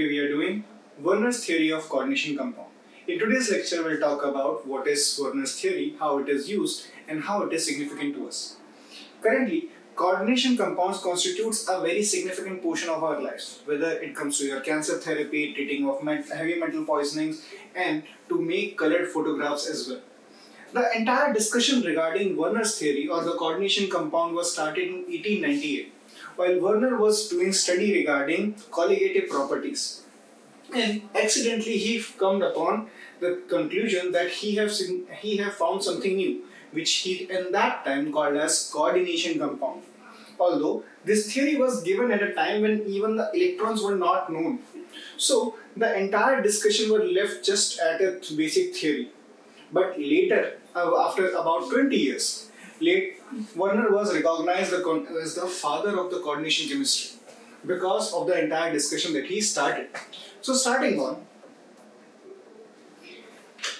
Today we are doing Werner's theory of coordination compound. In today's lecture, we'll talk about what is Werner's theory, how it is used, and how it is significant to us. Currently, coordination compounds constitutes a very significant portion of our lives, whether it comes to your cancer therapy, treating of heavy metal poisonings, and to make colored photographs as well. The entire discussion regarding Werner's theory or the coordination compound was started in 1898, while Werner was doing study regarding colligative properties. And accidentally he come upon the conclusion that he have found something new, which he in that time called as coordination compound. Although this theory was given at a time when even the electrons were not known. So the entire discussion was left just at a basic theory. But later, after about 20 years, Werner was recognized as the father of the coordination chemistry because of the entire discussion that he started. So starting on,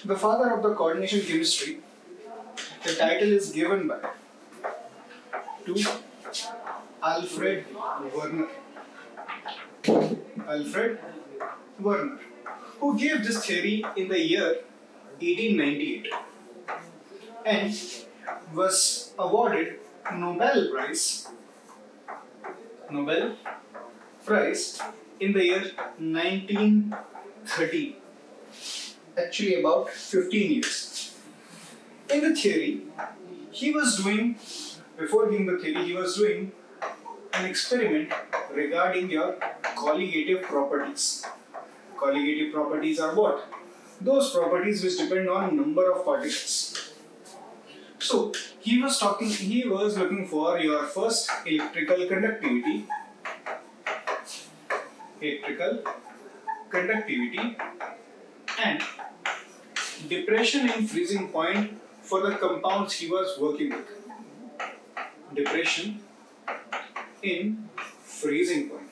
the father of the coordination chemistry, the title is given by to Alfred Werner. Alfred Werner, who gave this theory in the year 1898 and was awarded Nobel Prize in the year 1930, actually about 15 years. In the theory, before giving the theory, he was doing an experiment regarding your colligative properties. Colligative properties are what? Those properties which depend on number of particles. So he was looking for your first electrical conductivity and depression in freezing point for the compounds he was working with. Depression in freezing point.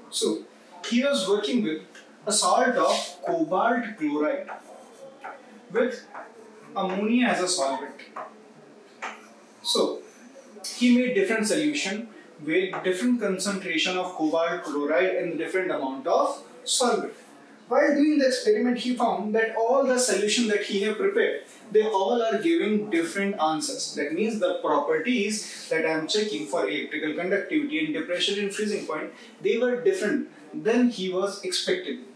So he was working with a salt of cobalt chloride with ammonia as a solvent. So he made different solution with different concentration of cobalt chloride and different amount of solvent. While doing the experiment, he found that all the solution that he had prepared, they all are giving different answers. That means the properties that I am checking for electrical conductivity and depression in freezing point, they were different than he was expecting.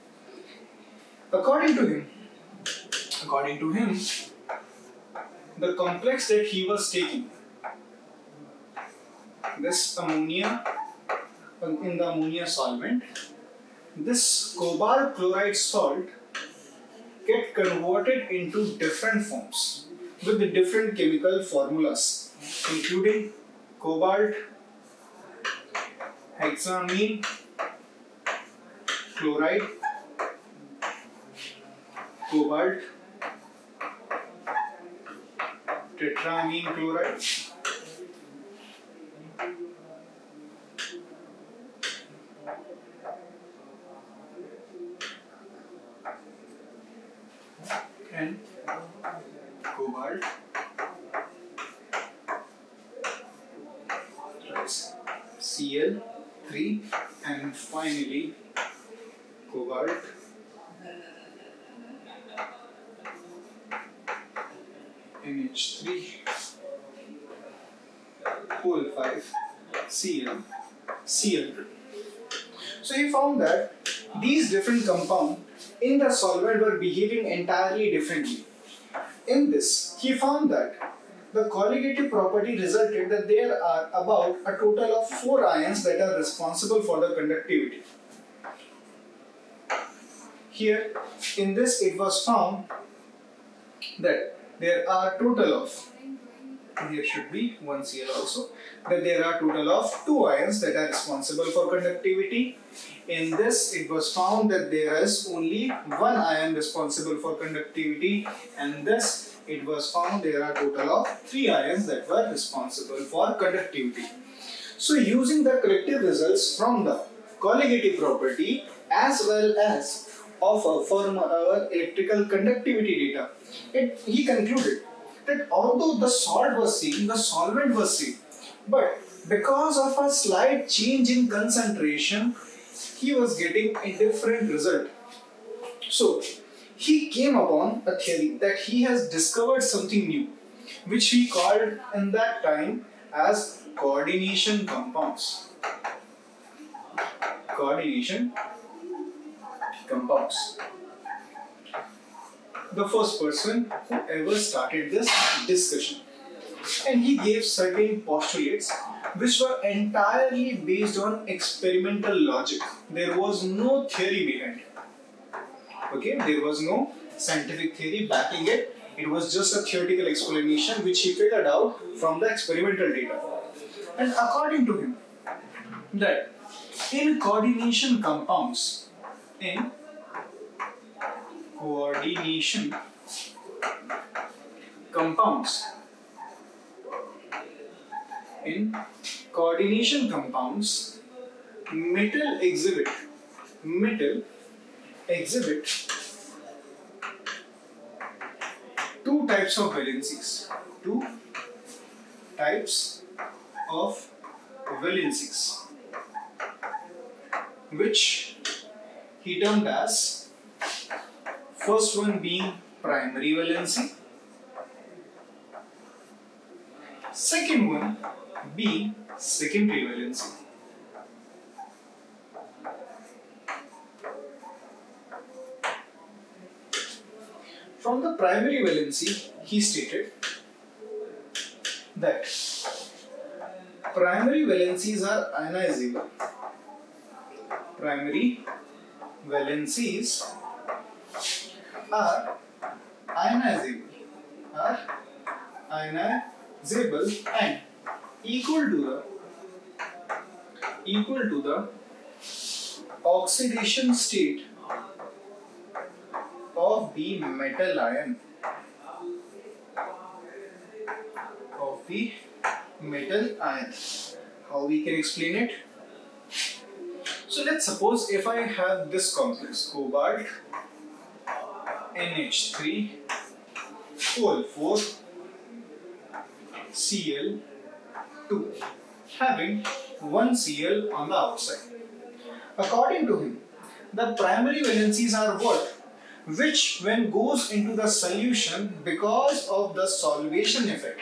According to him, the complex that he was taking, this ammonia in the ammonia solvent, this cobalt chloride salt get converted into different forms with the different chemical formulas, including cobalt hexamine chloride, cobalt tetramine chloride, and cobalt Cl3, and finally cobalt NH3 whole 5 Cl2. So he found that these different compounds in the solvent were behaving entirely differently. In this, he found that the colligative property resulted that there are about a total of 4 ions that are responsible for the conductivity. Here, in this, it was found that there are total of, here should be 1 Cl also, that there are total of 2 ions that are responsible for conductivity. In this, it was found that there is only 1 ion responsible for conductivity, and this, it was found there are total of 3 ions that were responsible for conductivity. So using the collective results from the colligative property as well as from our electrical conductivity data, he concluded that although the salt was same, the solvent was same, But because of a slight change in concentration, he was getting a different result. So, he came upon a theory that he has discovered something new, which he called in that time as coordination compounds. Coordination compounds. The first person who ever started this discussion. And he gave certain postulates which were entirely based on experimental logic. There was no theory behind it. Okay, there was no scientific theory backing it. It was just a theoretical explanation which he figured out from the experimental data. And according to him, that in coordination compounds, in coordination compounds, in coordination compounds, metal exhibit two types of valencies. Two types of valencies, which he termed as first one being primary valency, second one being secondary valency. From the primary valency, he stated that primary valencies are ionizable. Primary valencies are ionizable, and equal to the oxidation state of the metal ion. How we can explain it? So let's suppose if I have this complex cobalt NH3 OL4 Cl2 having one Cl on the outside. According to him, the primary valencies are what? Which when goes into the solution, because of the solvation effect,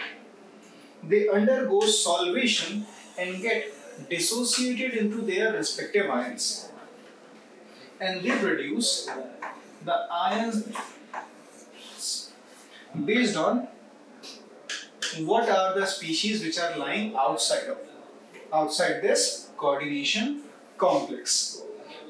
they undergo solvation and get dissociated into their respective ions, and they produce the ions based on what are the species which are lying outside this coordination complex.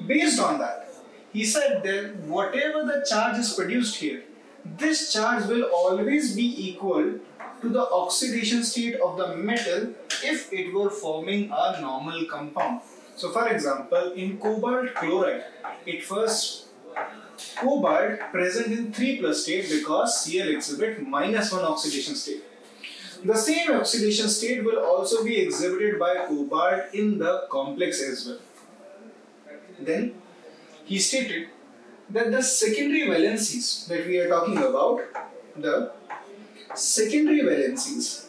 Based on that, he said that whatever the charge is produced here, this charge will always be equal to the oxidation state of the metal if it were forming a normal compound. So for example, in cobalt chloride, it was cobalt present in 3+ state because Cl exhibit -1 oxidation state. The same oxidation state will also be exhibited by cobalt in the complex as well. Then he stated that the secondary valencies that we are talking about, the secondary valencies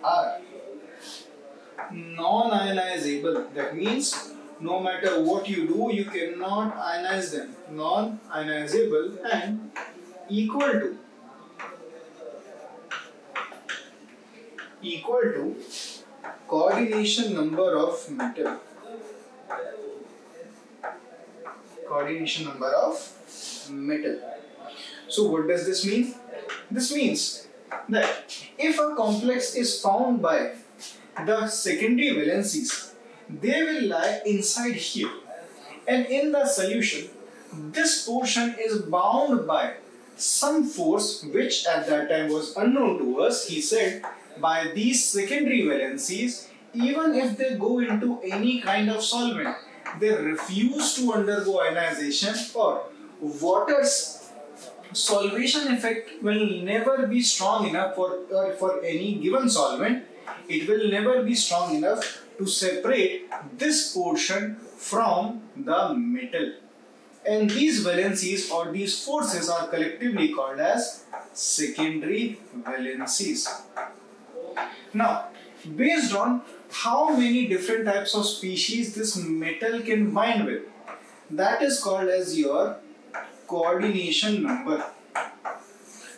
are non-ionizable. That means no matter what you do, you cannot ionize them. Non-ionizable and equal to coordination number of metal. So what does this mean? This means that if a complex is found by the secondary valencies, they will lie inside here, and in the solution this portion is bound by some force which at that time was unknown to us. He said by these secondary valencies, even if they go into any kind of solvent, they refuse to undergo ionization, or water's solvation effect will never be strong enough for any given solvent. It will never be strong enough to separate this portion from the metal. And these valencies or these forces are collectively called as secondary valencies. Now, based on how many different types of species this metal can bind with, that is called as your coordination number,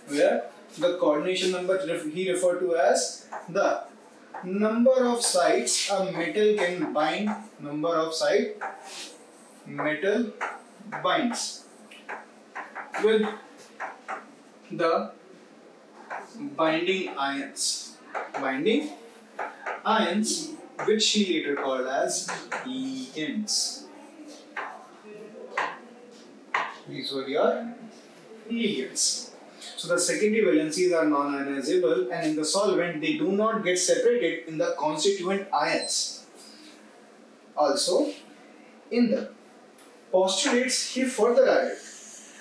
where the coordination number he referred to as the number of sites a metal can bind, number of sites metal binds with the binding ions, which he later called as ligands. These were your ligands. So the secondary valencies are non-ionizable, and in the solvent they do not get separated in the constituent ions. Also, in the postulates he further added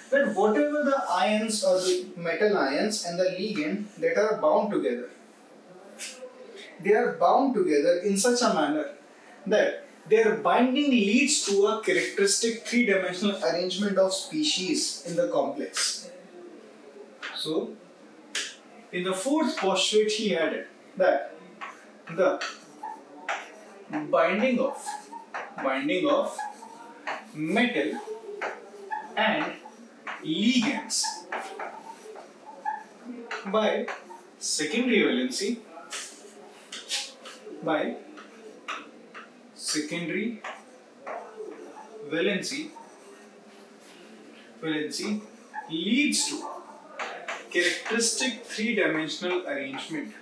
that whatever the ions or the metal ions and the ligand that are bound together, they are bound together in such a manner that their binding leads to a characteristic three-dimensional arrangement of species in the complex. So, in the fourth postulate he added that the binding of metal and ligands by secondary valency leads to characteristic three-dimensional arrangement.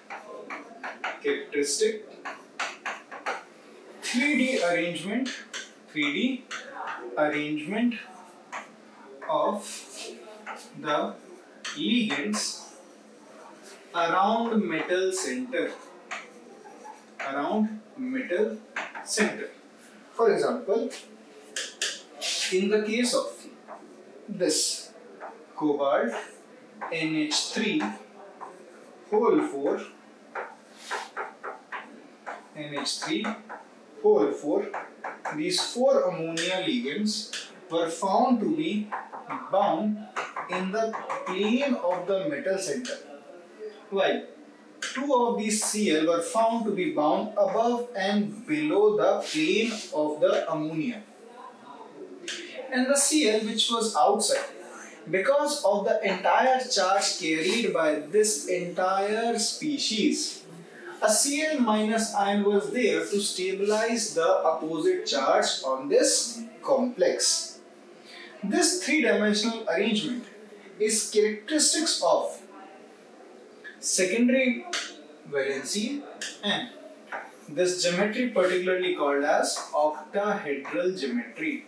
Characteristic 3D arrangement of the ligands around metal center. For example, in the case of this cobalt NH3 whole 4, these 4 ammonia ligands were found to be bound in the plane of the metal center, while 2 of these Cl were found to be bound above and below the plane of the ammonia. And the Cl which was outside, because of the entire charge carried by this entire species, a Cl minus ion was there to stabilize the opposite charge on this complex. This three-dimensional arrangement is characteristics of secondary valency, and this geometry particularly called as octahedral geometry.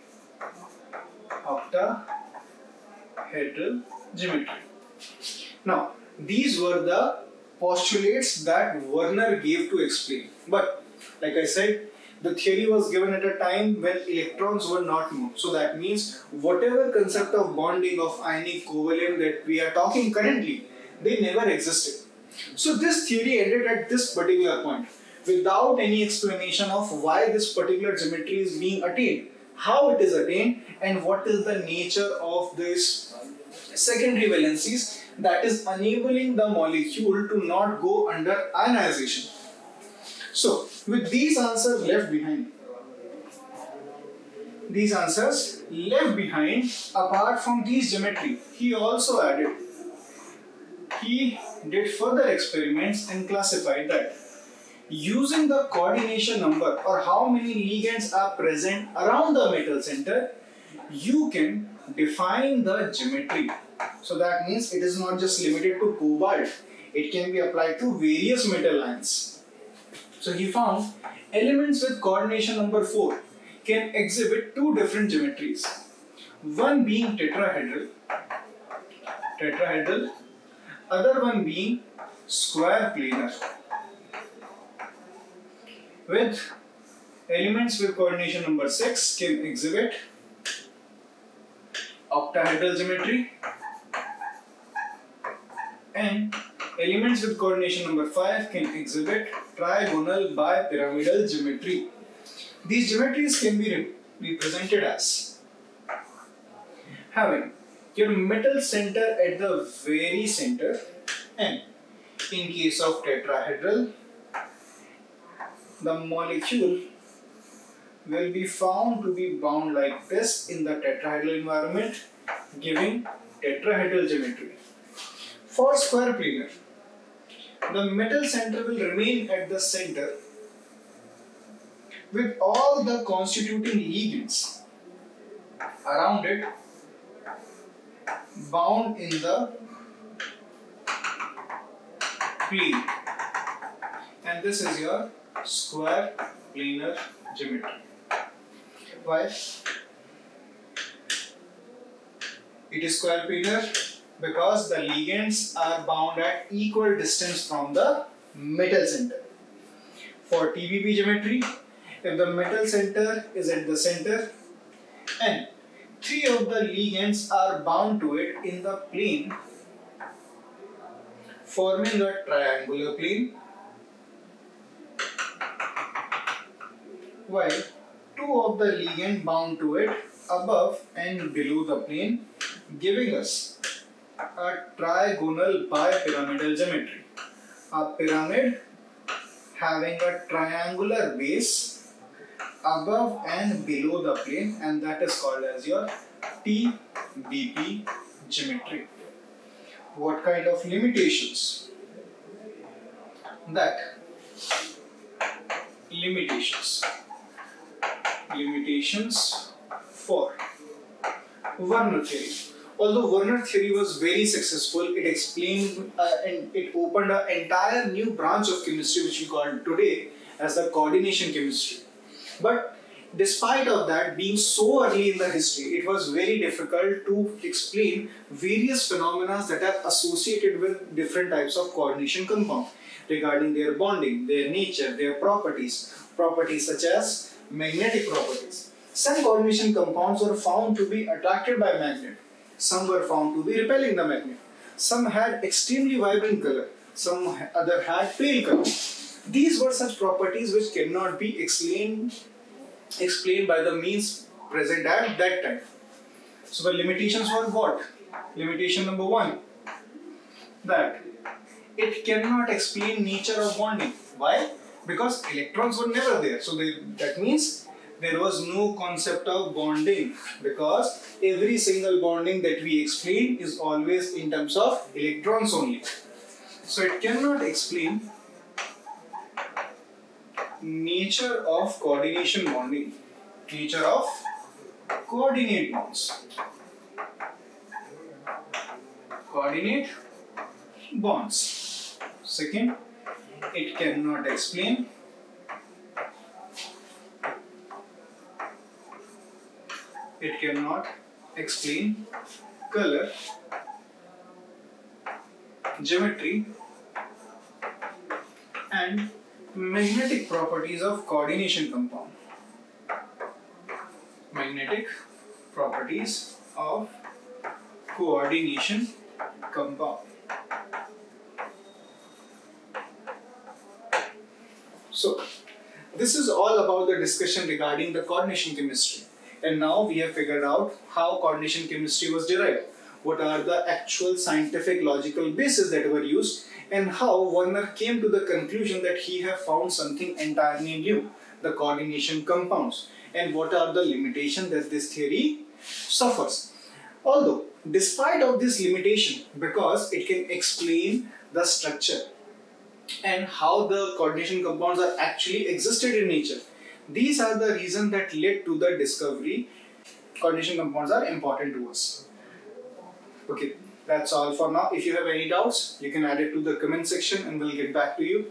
Now, these were the postulates that Werner gave to explain. But, like I said, the theory was given at a time when electrons were not known. So that means whatever concept of bonding of ionic covalent that we are talking currently, they never existed. So this theory ended at this particular point without any explanation of why this particular geometry is being attained, how it is attained, and what is the nature of this secondary valencies that is enabling the molecule to not go under ionization. So, with these answers left behind, apart from these geometry, he also added, he did further experiments and classified that using the coordination number or how many ligands are present around the metal center, you can define the geometry. So that means it is not just limited to cobalt, it can be applied to various metal ions. So he found elements with coordination number 4 can exhibit 2 different geometries. One being tetrahedral, other one being square planar. With elements with coordination number 6 can exhibit octahedral geometry, and elements with coordination number 5 can exhibit trigonal bipyramidal geometry. These geometries can be represented as having your metal center at the very center, and in case of tetrahedral, the molecule will be found to be bound like this in the tetrahedral environment, giving tetrahedral geometry. For square planar, the metal center will remain at the center with all the constituting ligands around it bound in the plane, and this is your square planar geometry. Why? It is square planar because the ligands are bound at equal distance from the metal center. For TBB geometry, if the metal center is at the center and three of the ligands are bound to it in the plane, forming a triangular plane, while two of the ligands bound to it above and below the plane, giving us a trigonal bipyramidal geometry. A pyramid having a triangular base above and below the plane, and that is called as your TBP geometry. What kind of limitations? Limitations for Werner theory. Although Werner theory was very successful, it explained and it opened an entire new branch of chemistry which we call today as the coordination chemistry. But despite of that being so early in the history, it was very difficult to explain various phenomena that are associated with different types of coordination compound regarding their bonding, their nature, their properties such as magnetic properties. Some coordination compounds were found to be attracted by magnet. Some were found to be repelling the magnet. Some had extremely vibrant color. Some other had pale color. These were such properties which cannot be explained by the means present at that time. So the limitations were what? Limitation number one, that it cannot explain nature of bonding. Why? Because electrons were never there. So that means there was no concept of bonding, because every single bonding that we explain is always in terms of electrons only. So it cannot explain nature of coordination bonding, nature of coordinate bonds. Coordinate bonds. Second, it cannot explain color, geometry, and magnetic properties of coordination compound. Magnetic properties of coordination compound. So, this is all about the discussion regarding the coordination chemistry. And now we have figured out how coordination chemistry was derived, what are the actual scientific logical bases that were used, and how Werner came to the conclusion that he have found something entirely new, the coordination compounds, and what are the limitations that this theory suffers. Although, despite of this limitation, because it can explain the structure and how the coordination compounds are actually existed in nature, these are the reasons that led to the discovery coordination compounds are important to us. Okay, that's all for now. If you have any doubts, you can add it to the comment section and we'll get back to you.